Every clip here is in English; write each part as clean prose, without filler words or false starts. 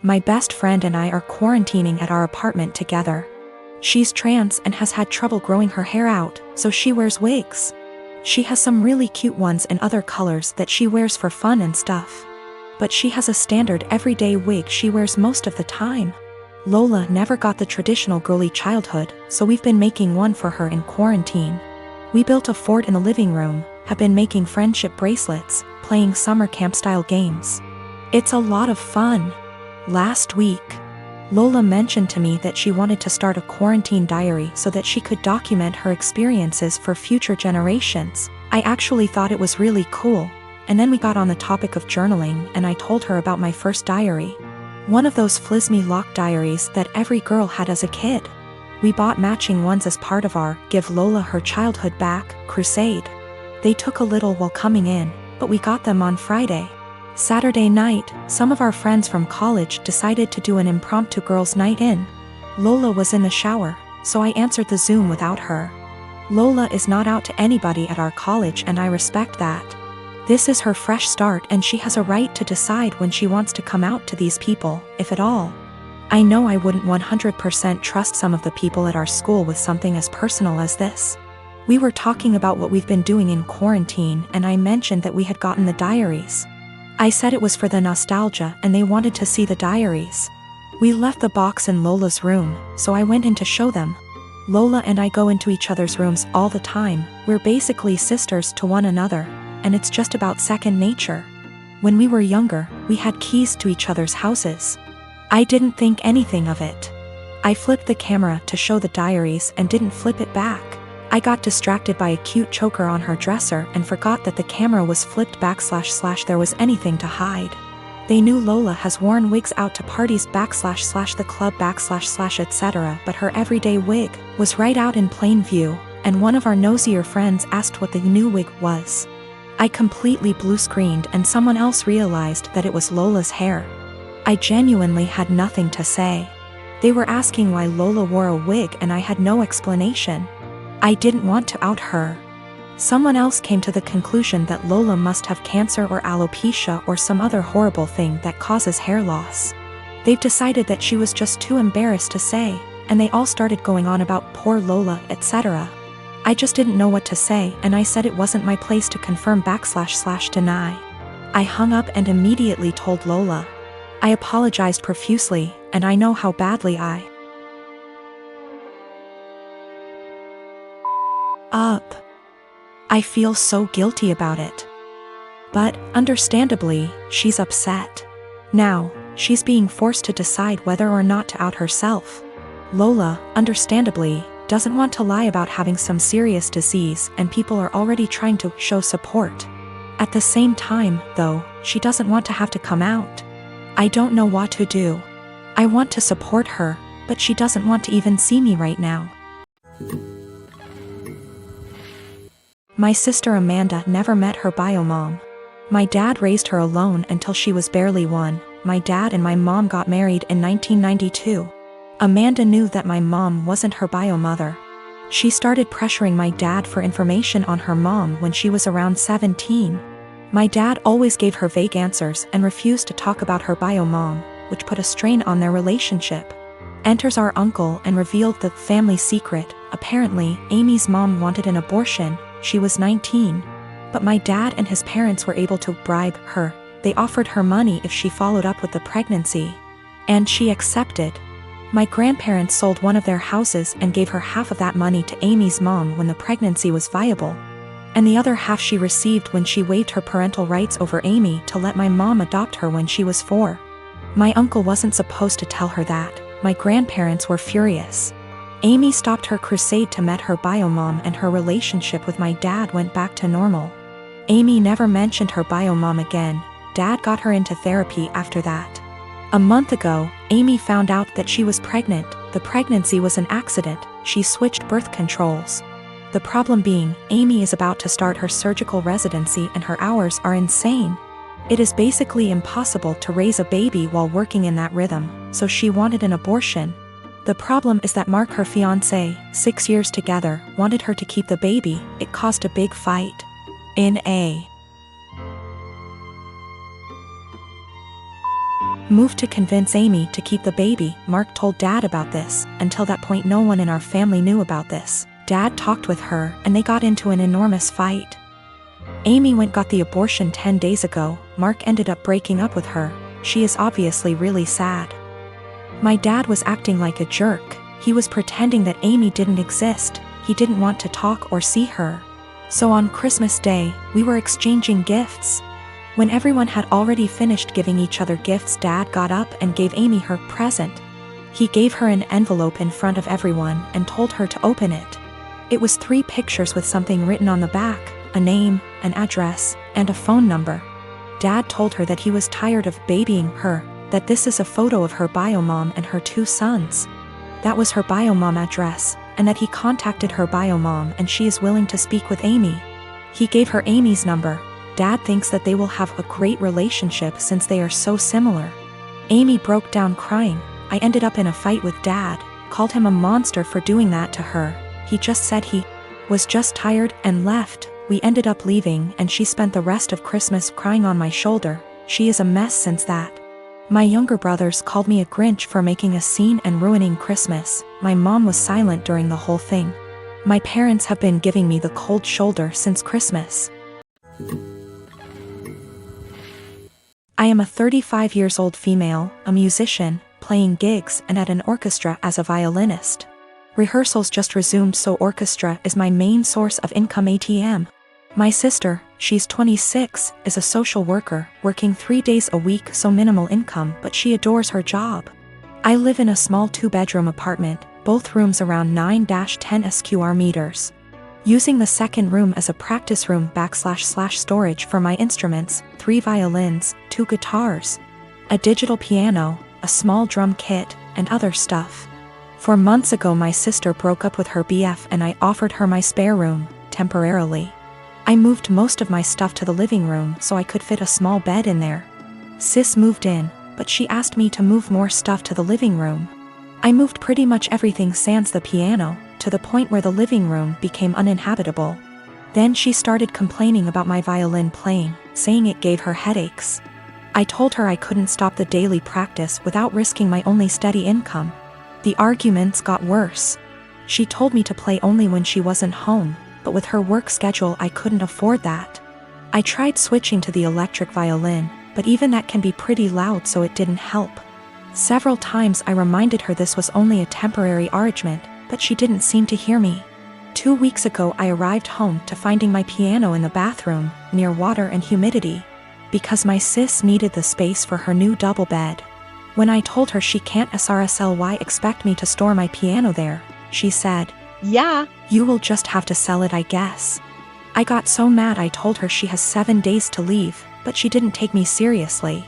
My best friend and I are quarantining at our apartment together. She's trans and has had trouble growing her hair out, so she wears wigs. She has some really cute ones in other colors that she wears for fun and stuff. But she has a standard everyday wig she wears most of the time. Lola never got the traditional girly childhood, so we've been making one for her in quarantine. We built a fort in the living room, have been making friendship bracelets, playing summer camp-style games. It's a lot of fun. Last week, Lola mentioned to me that she wanted to start a quarantine diary so that she could document her experiences for future generations. I actually thought it was really cool, and then we got on the topic of journaling and I told her about my first diary. One of those flismy lock diaries that every girl had as a kid. We bought matching ones as part of our Give Lola Her Childhood Back crusade. They took a little while coming in, but we got them on Friday. Saturday night, some of our friends from college decided to do an impromptu girls' night in. Lola was in the shower, so I answered the Zoom without her. Lola is not out to anybody at our college and I respect that. This is her fresh start and she has a right to decide when she wants to come out to these people, if at all. I know I wouldn't 100% trust some of the people at our school with something as personal as this. We were talking about what we've been doing in quarantine and I mentioned that we had gotten the diaries. I said it was for the nostalgia and they wanted to see the diaries. We left the box in Lola's room, so I went in to show them. Lola and I go into each other's rooms all the time, we're basically sisters to one another, and it's just about second nature. When we were younger, we had keys to each other's houses. I didn't think anything of it. I flipped the camera to show the diaries and didn't flip it back. I got distracted by a cute choker on her dresser and forgot that the camera was flipped back / there was anything to hide. They knew Lola has worn wigs out to parties / the club / etc., but her everyday wig was right out in plain view, and one of our nosier friends asked what the new wig was. I completely blue-screened and someone else realized that it was Lola's hair. I genuinely had nothing to say. They were asking why Lola wore a wig and I had no explanation. I didn't want to out her. Someone else came to the conclusion that Lola must have cancer or alopecia or some other horrible thing that causes hair loss. They've decided that she was just too embarrassed to say, and they all started going on about poor Lola, etc. I just didn't know what to say and I said it wasn't my place to confirm / deny. I hung up and immediately told Lola. I apologized profusely, and I know how badly I I feel so guilty about it. But, understandably, she's upset. Now, she's being forced to decide whether or not to out herself. Lola, understandably, doesn't want to lie about having some serious disease and people are already trying to show support. At the same time, though, she doesn't want to have to come out. I don't know what to do. I want to support her, but she doesn't want to even see me right now. My sister Amanda never met her bio mom. My dad raised her alone until she was barely 1. My dad and my mom got married in 1992. Amanda knew that my mom wasn't her bio mother. She started pressuring my dad for information on her mom when she was around 17. My dad always gave her vague answers and refused to talk about her bio mom, which put a strain on their relationship. Enters our uncle and revealed the family secret. Apparently, Amy's mom wanted an abortion. She was 19. But my dad and his parents were able to bribe her. They offered her money if she followed up with the pregnancy. And she accepted. My grandparents sold one of their houses and gave her half of that money to Amy's mom when the pregnancy was viable. And the other half she received when she waived her parental rights over Amy to let my mom adopt her when she was 4. My uncle wasn't supposed to tell her that. My grandparents were furious. Amy stopped her crusade to meet her bio mom and her relationship with my dad went back to normal. Amy never mentioned her bio mom again. Dad got her into therapy after that. A month ago, Amy found out that she was pregnant. The pregnancy was an accident. She switched birth controls. The problem being, Amy is about to start her surgical residency and her hours are insane. It is basically impossible to raise a baby while working in that rhythm, so she wanted an abortion. The problem is that Mark, her fiancé, 6 years together, wanted her to keep the baby. It caused a big fight. Moved to convince Amy to keep the baby. Mark told Dad about this. Until that point, no one in our family knew about this. Dad talked with her, and they got into an enormous fight. Amy got the abortion 10 days ago. Mark ended up breaking up with her. She is obviously really sad. My dad was acting like a jerk. He was pretending that Amy didn't exist. He didn't want to talk or see her. So on Christmas Day, we were exchanging gifts. When everyone had already finished giving each other gifts, Dad got up and gave Amy her present. He gave her an envelope in front of everyone and told her to open it. It was 3 pictures with something written on the back, a name, an address, and a phone number. Dad told her that he was tired of babying her, that this is a photo of her bio mom and her 2 sons. That was her bio mom address, and that he contacted her bio mom and she is willing to speak with Amy. He gave her Amy's number. Dad thinks that they will have a great relationship since they are so similar. Amy broke down crying. I ended up in a fight with Dad, called him a monster for doing that to her. He just said he was just tired and left. We ended up leaving and she spent the rest of Christmas crying on my shoulder. She is a mess since that. My younger brothers called me a Grinch for making a scene and ruining Christmas. My mom was silent during the whole thing. My parents have been giving me the cold shoulder since Christmas. I am a 35 years old female, a musician, playing gigs and at an orchestra as a violinist. Rehearsals just resumed, so orchestra is my main source of income. ATM. My sister, she's 26, is a social worker, working 3 days a week, so minimal income, but she adores her job. I live in a small 2-bedroom apartment, both rooms around 9-10 square meters. Using the second room as a practice room / storage for my instruments, 3 violins, 2 guitars, a digital piano, a small drum kit, and other stuff. 4 months ago my sister broke up with her BF and I offered her my spare room, temporarily. I moved most of my stuff to the living room so I could fit a small bed in there. Sis moved in, but she asked me to move more stuff to the living room. I moved pretty much everything sans the piano, to the point where the living room became uninhabitable. Then she started complaining about my violin playing, saying it gave her headaches. I told her I couldn't stop the daily practice without risking my only steady income. The arguments got worse. She told me to play only when she wasn't home, but with her work schedule I couldn't afford that. I tried switching to the electric violin, but even that can be pretty loud, so it didn't help. Several times I reminded her this was only a temporary arrangement, but she didn't seem to hear me. 2 weeks ago I arrived home to finding my piano in the bathroom, near water and humidity, because my sis needed the space for her new double bed. When I told her she can't SRSLY expect me to store my piano there, she said, "Yeah, you will just have to sell it, I guess." I got so mad I told her she has 7 days to leave, but she didn't take me seriously.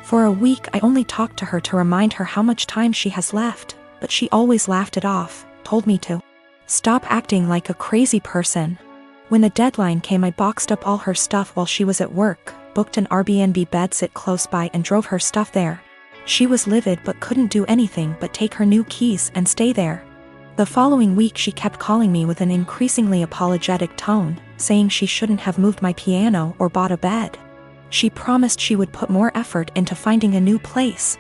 For a week I only talked to her to remind her how much time she has left, but she always laughed it off, told me to stop acting like a crazy person. When the deadline came I boxed up all her stuff while she was at work, booked an Airbnb bedsit close by and drove her stuff there. She was livid but couldn't do anything but take her new keys and stay there. The following week she kept calling me with an increasingly apologetic tone, saying she shouldn't have moved my piano or bought a bed. She promised she would put more effort into finding a new place.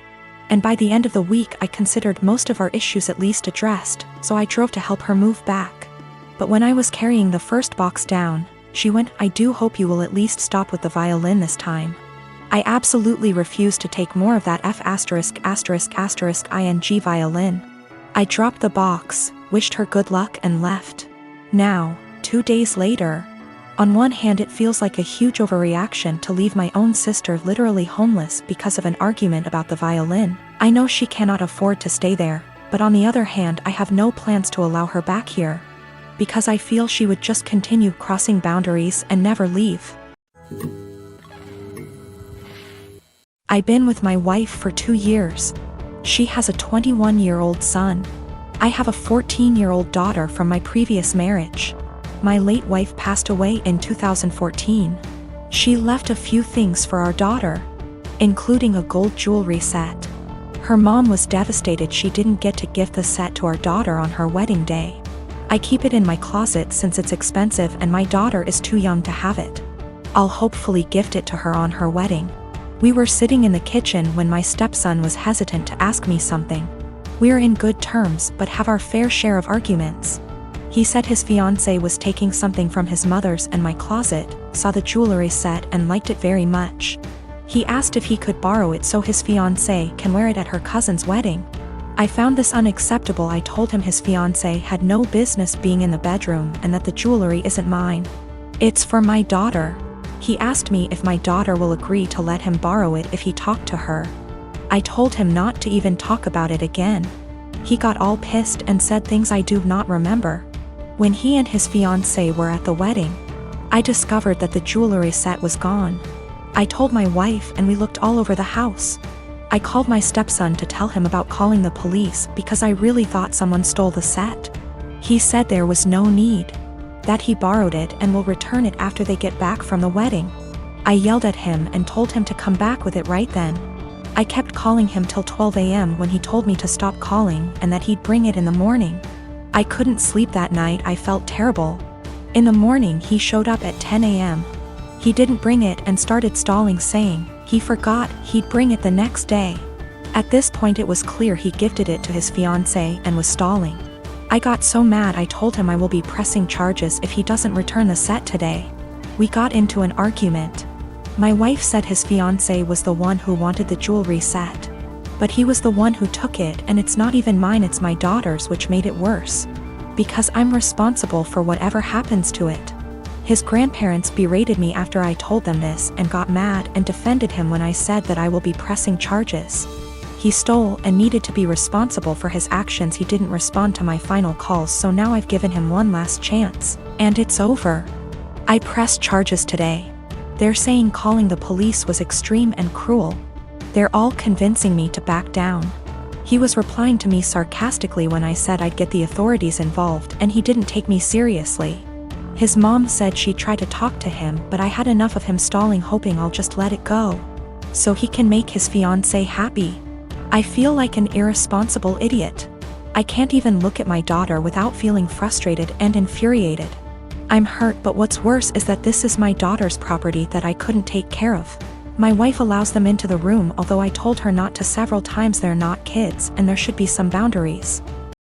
And by the end of the week I considered most of our issues at least addressed, so I drove to help her move back. But when I was carrying the first box down, she went, "I do hope you will at least stop with the violin this time." I absolutely refused to take more of that F******ing violin. I dropped the box, wished her good luck and left. Now, 2 days later, on one hand it feels like a huge overreaction to leave my own sister literally homeless because of an argument about the violin. I know she cannot afford to stay there, but on the other hand I have no plans to allow her back here, because I feel she would just continue crossing boundaries and never leave. I've been with my wife for 2 years. She has a 21-year-old son. I have a 14-year-old daughter from my previous marriage. My late wife passed away in 2014. She left a few things for our daughter, including a gold jewelry set. Her mom was devastated she didn't get to gift the set to our daughter on her wedding day. I keep it in my closet since it's expensive and my daughter is too young to have it. I'll hopefully gift it to her on her wedding. We were sitting in the kitchen when my stepson was hesitant to ask me something. We're in good terms but have our fair share of arguments. He said his fiancée was taking something from his mother's and my closet, saw the jewelry set and liked it very much. He asked if he could borrow it so his fiancée can wear it at her cousin's wedding. I found this unacceptable. I told him his fiancée had no business being in the bedroom and that the jewelry isn't mine. It's for my daughter. He asked me if my daughter will agree to let him borrow it if he talked to her. I told him not to even talk about it again. He got all pissed and said things I do not remember. When he and his fiancée were at the wedding, I discovered that the jewelry set was gone. I told my wife and we looked all over the house. I called my stepson to tell him about calling the police because I really thought someone stole the set. He said there was no need, that he borrowed it and will return it after they get back from the wedding. I yelled at him and told him to come back with it right then. I kept calling him till 12 a.m. when he told me to stop calling and that he'd bring it in the morning. I couldn't sleep that night. I felt terrible. In the morning he showed up at 10 a.m. He didn't bring it and started stalling, saying he forgot he'd bring it the next day. At this point it was clear he gifted it to his fiancée and was stalling. I got so mad I told him I will be pressing charges if he doesn't return the set today. We got into an argument. My wife said his fiancée was the one who wanted the jewelry set. But he was the one who took it and it's not even mine, it's my daughter's, which made it worse. Because I'm responsible for whatever happens to it. His grandparents berated me after I told them this and got mad and defended him when I said that I will be pressing charges. He stole and needed to be responsible for his actions. He didn't respond to my final calls, so now I've given him one last chance, and it's over. I pressed charges today. They're saying calling the police was extreme and cruel. They're all convincing me to back down. He was replying to me sarcastically when I said I'd get the authorities involved, and he didn't take me seriously. His mom said she tried to talk to him, but I had enough of him stalling, hoping I'll just let it go, so he can make his fiancée happy. I feel like an irresponsible idiot. I can't even look at my daughter without feeling frustrated and infuriated. I'm hurt, but what's worse is that this is my daughter's property that I couldn't take care of. My wife allows them into the room, although I told her not to several times. They're not kids and there should be some boundaries.